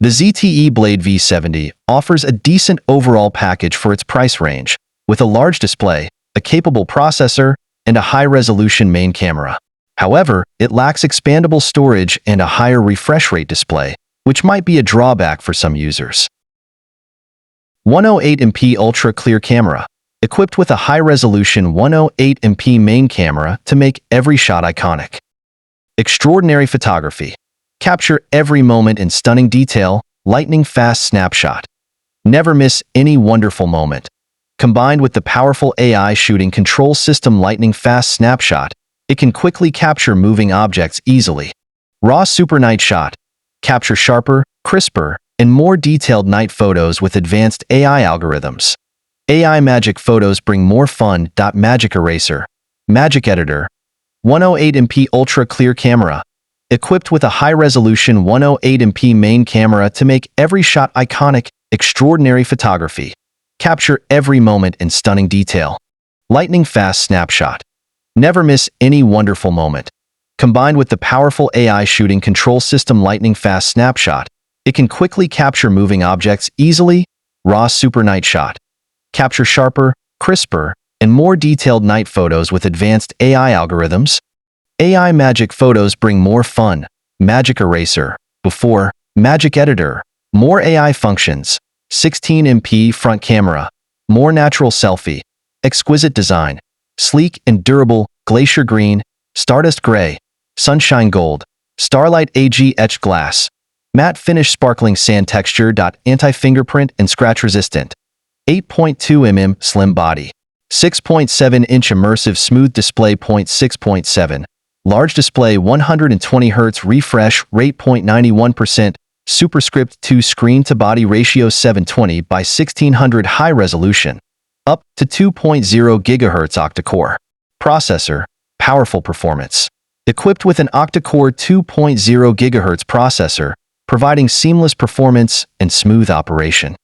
The ZTE Blade V70 offers a decent overall package for its price range, with a large display, a capable processor, and a high-resolution main camera. However, it lacks expandable storage and a higher refresh rate display, which might be a drawback for some users. 108MP Ultra Clear Camera, equipped with a high-resolution 108MP main camera to make every shot iconic. Extraordinary photography. Capture every moment in stunning detail, lightning-fast snapshot. Never miss any wonderful moment. Combined with the powerful AI shooting control system lightning-fast snapshot, it can quickly capture moving objects easily. Raw Super Night Shot. Capture sharper, crisper, and more detailed night photos with advanced AI algorithms. AI Magic Photos bring more fun. Magic Eraser. Magic Editor. 108MP Ultra Clear Camera. Equipped with a high-resolution 108MP main camera to make every shot iconic, extraordinary photography. Capture every moment in stunning detail. Lightning-fast snapshot. Never miss any wonderful moment. Combined with the powerful AI shooting control system lightning-fast snapshot, it can quickly capture moving objects easily. Raw Super Night Shot. Capture sharper, crisper, and more detailed night photos with advanced AI algorithms. AI Magic Photos bring more fun. Magic Eraser. Before, Magic Editor. More AI functions. 16MP front camera. More natural selfie. Exquisite design. Sleek and durable. Glacier Green. Stardust Gray. Sunshine Gold. Starlight AG Etched Glass. Matte Finish Sparkling Sand Texture. Anti-fingerprint and scratch resistant. 8.2 Slim Body. 6.7-inch Immersive Smooth Display. 6.7. Large Display. 120Hz Refresh Rate. 91%. Superscript 2 Screen-to-Body Ratio. 720 by 1600 High Resolution. Up to 2.0 GHz octa-core. Processor. Powerful performance. Equipped with an octa-core 2.0 GHz processor, providing seamless performance and smooth operation.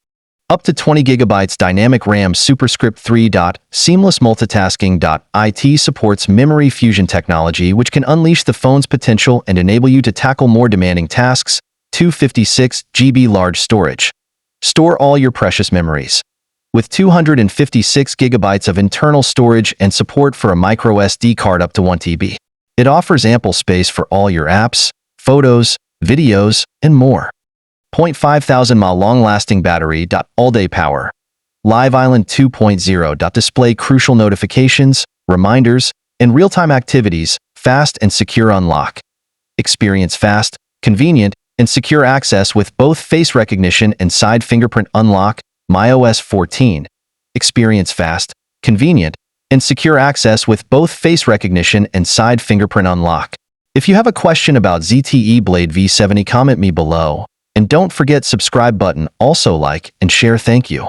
Up to 20 GB Dynamic RAM. Superscript 3. Seamless Multitasking. IT supports memory fusion technology, which can unleash the phone's potential and enable you to tackle more demanding tasks. 256 GB large storage. Store all your precious memories. With 256 GB of internal storage and support for a microSD card up to 1 TB. It offers ample space for all your apps, photos, videos, and more. 0.5000 mAh long-lasting battery. All-day power. Live Island 2.0. Display crucial notifications, reminders, and real-time activities. Fast and secure unlock. Experience fast, convenient, and secure access with both face recognition and side fingerprint unlock. MyOS 14. Experience fast, convenient, and secure access with both face recognition and side fingerprint unlock. If you have a question about ZTE Blade V70, comment me below. And don't forget subscribe button, also like and share. Thank you.